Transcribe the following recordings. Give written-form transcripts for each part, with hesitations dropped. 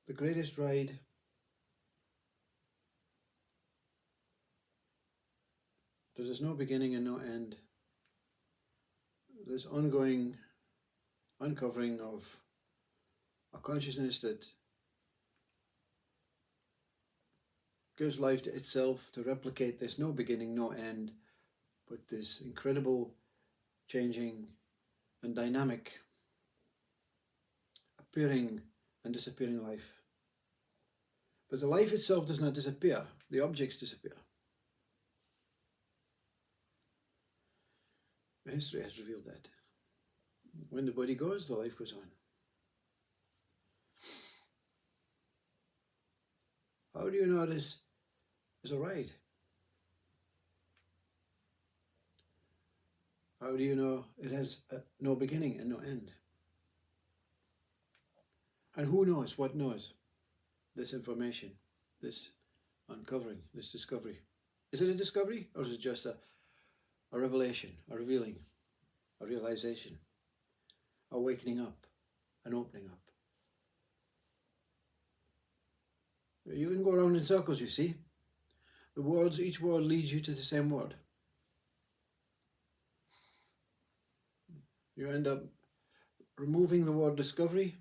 the greatest ride that has no beginning and no end. This ongoing uncovering of a consciousness that gives life to itself to replicate this no beginning, no end, but this incredible, changing, and dynamic appearing and disappearing life. But the life itself does not disappear, the objects disappear. History has revealed that. When the body goes, the life goes on. How do you know this is a ride? How do you know it has no beginning and no end? And who knows what knows this information, this uncovering, this discovery? Is it a discovery, or is it just a revelation, a revealing, a realization, a wakening up, an opening up? You can go around in circles, you see. The words, each word leads you to the same word. You end up removing the word discovery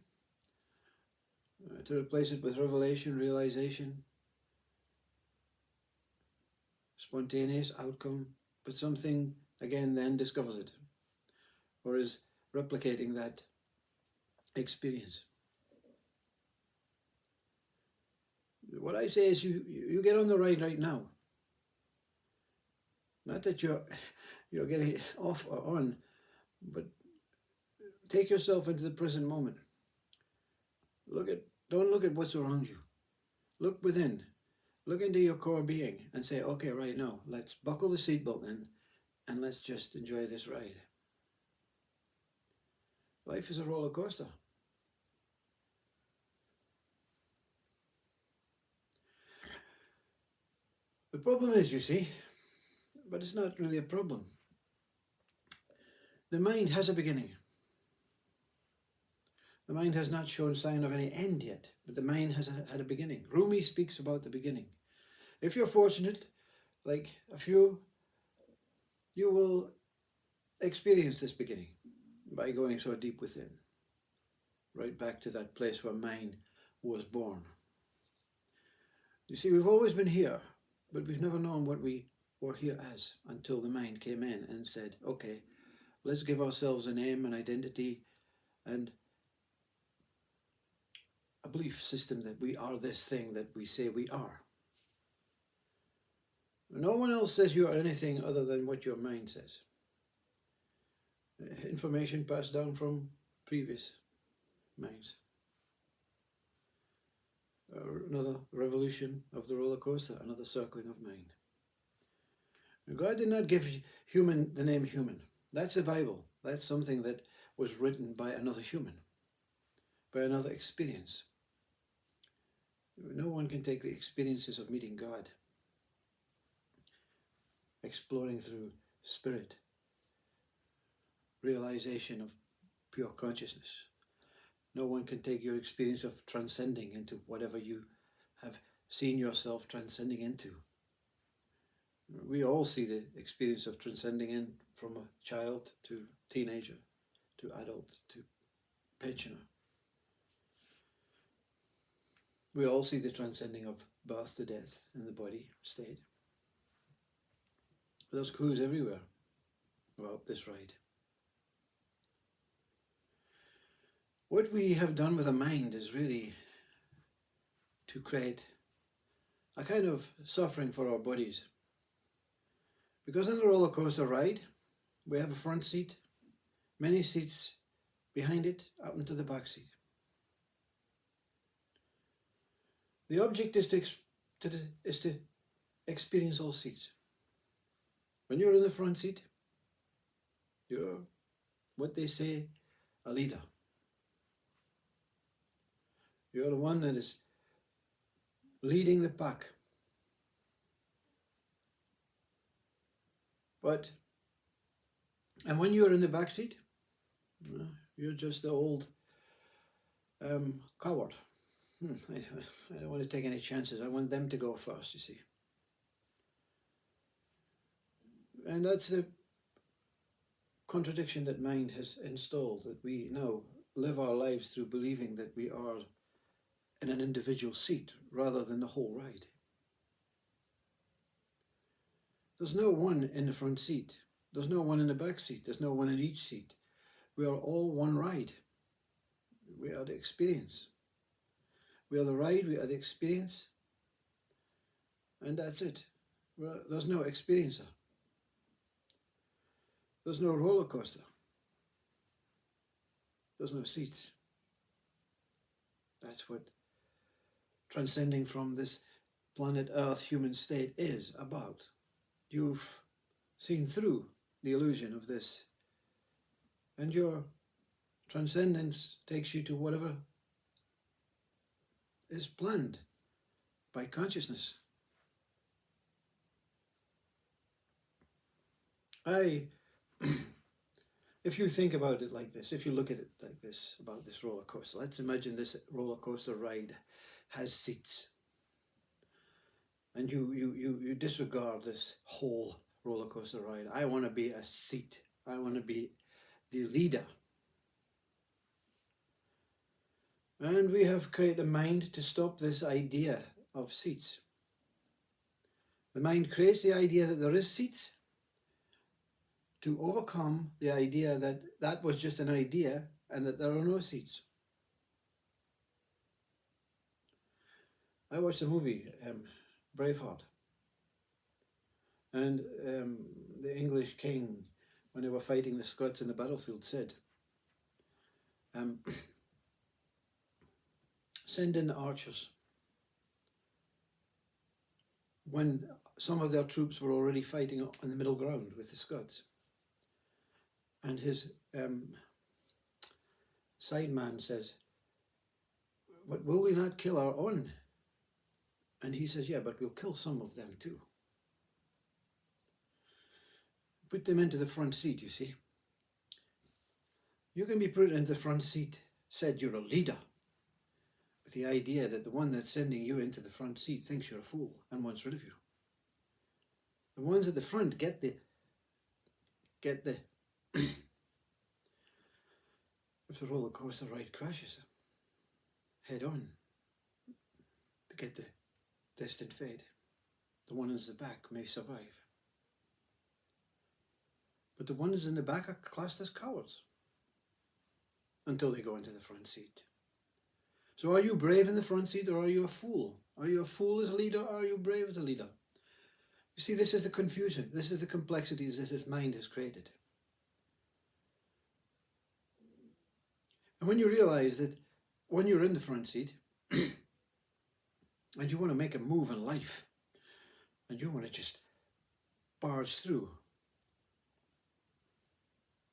to replace it with revelation, realization, spontaneous outcome, but something again then discovers it, or is replicating that experience. What I say is you get on the ride right now. Not that you're getting off or on, but take yourself into the present moment. Don't look at what's around you. Look within. Look into your core being and say, okay, right now, let's buckle the seatbelt in and let's just enjoy this ride. Life is a roller coaster. The problem is, you see, but it's not really a problem. The mind has a beginning. The mind has not shown sign of any end yet, but the mind has had a beginning. Rumi speaks about the beginning. If you're fortunate, like a few, you will experience this beginning by going so deep within, right back to that place where mind was born. You see, we've always been here, but we've never known what we were here as until the mind came in and said, okay, let's give ourselves a name, an identity, and a belief system that we are this thing that we say we are. No one else says you are anything other than what your mind says. Information passed down from previous minds. Another revolution of the roller coaster, another circling of mind. God did not give human the name human. That's the Bible. That's something that was written by another human, by another experience. No one can take the experiences of meeting God, exploring through spirit, realization of pure consciousness. No one can take your experience of transcending into whatever you have seen yourself transcending into. We all see the experience of transcending in from a child to teenager, to adult, to pensioner. We all see the transcending of birth to death in the body state. There's clues everywhere about this ride. What we have done with the mind is really to create a kind of suffering for our bodies. Because in the roller coaster ride, we have a front seat, many seats behind it, up into the back seat. The object is to experience all seats. When you're in the front seat, you're what they say, a leader. You're the one that is leading the pack. And when you're in the back seat, you're just the old coward. I don't want to take any chances. I want them to go first, you see. And that's the contradiction that mind has installed, that we now live our lives through believing that we are in an individual seat rather than the whole ride. There's no one in the front seat. There's no one in the back seat. There's no one in each seat. We are all one ride. We are the experience. We are the ride, we are the experience, and that's it. There's no experiencer. There's no roller coaster. There's no seats. That's what transcending from this planet Earth human state is about. You've seen through the illusion of this, and your transcendence takes you to whatever is planned by consciousness. If you think about it like this, if you look at it like this, about this roller coaster, let's imagine this roller coaster ride has seats. And you disregard this whole roller coaster ride. I want to be a seat. I want to be the leader. And we have created a mind to stop this idea of seats. The mind creates the idea that there is seats to overcome the idea that that was just an idea and that there are no seats. I watched a movie, Braveheart, and the English king, when they were fighting the Scots in the battlefield, said, send in the archers. When some of their troops were already fighting on the middle ground with the Scots. And his side man says, but will we not kill our own? And he says, yeah, but we'll kill some of them too. Put them into the front seat, you see. You can be put into the front seat, said you're a leader, with the idea that the one that's sending you into the front seat thinks you're a fool and wants rid of you. The ones at the front get the if the roller coaster ride crashes head on, to get the destined fate. The ones in the back may survive. But the ones in the back are classed as cowards until they go into the front seat. So are you brave in the front seat, or are you a fool? Are you a fool as a leader, or are you brave as a leader? You see, this is the confusion. This is the complexities that his mind has created. And when you realize that when you're in the front seat and you want to make a move in life and you want to just barge through,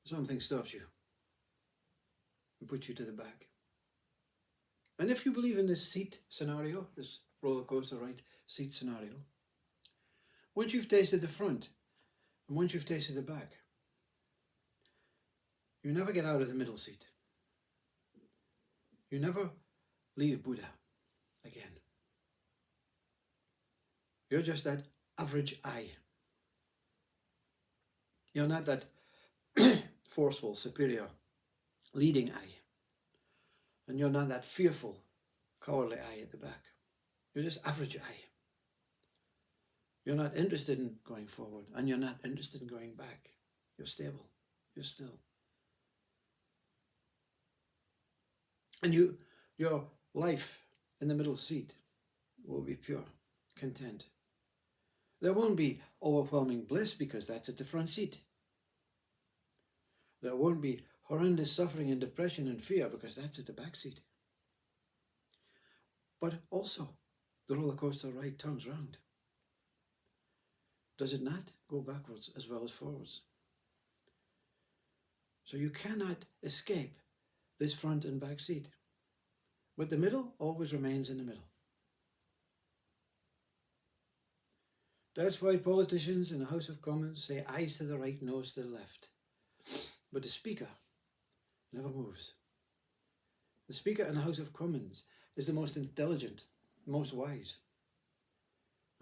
something stops you and puts you to the back. And if you believe in this seat scenario, this roller coaster ride seat scenario, once you've tasted the front and once you've tasted the back, you never get out of the middle seat. You never leave Buddha again. You're just that average I. You're not that forceful, superior, leading I. And you're not that fearful, cowardly I at the back. You're just average I. You're not interested in going forward, and you're not interested in going back. You're stable. You're still. And your life in the middle seat will be pure, content. There won't be overwhelming bliss because that's at the front seat. There won't be horrendous suffering and depression and fear because that's at the back seat. But also, the roller coaster ride turns round. Does it not go backwards as well as forwards? So you cannot escape this front and back seat. But the middle always remains in the middle. That's why politicians in the House of Commons say eyes to the right, nose to the left. But the Speaker never moves. The Speaker in the House of Commons is the most intelligent, most wise.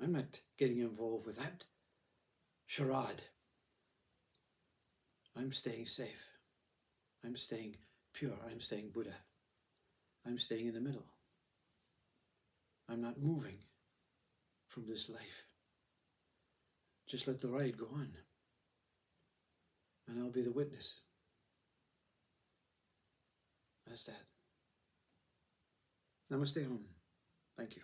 I'm not getting involved with that charade. I'm staying safe. I'm staying pure. I'm staying Buddha. I'm staying in the middle. I'm not moving from this life. Just let the ride go on. And I'll be the witness. That's that. Namaste Om. Thank you.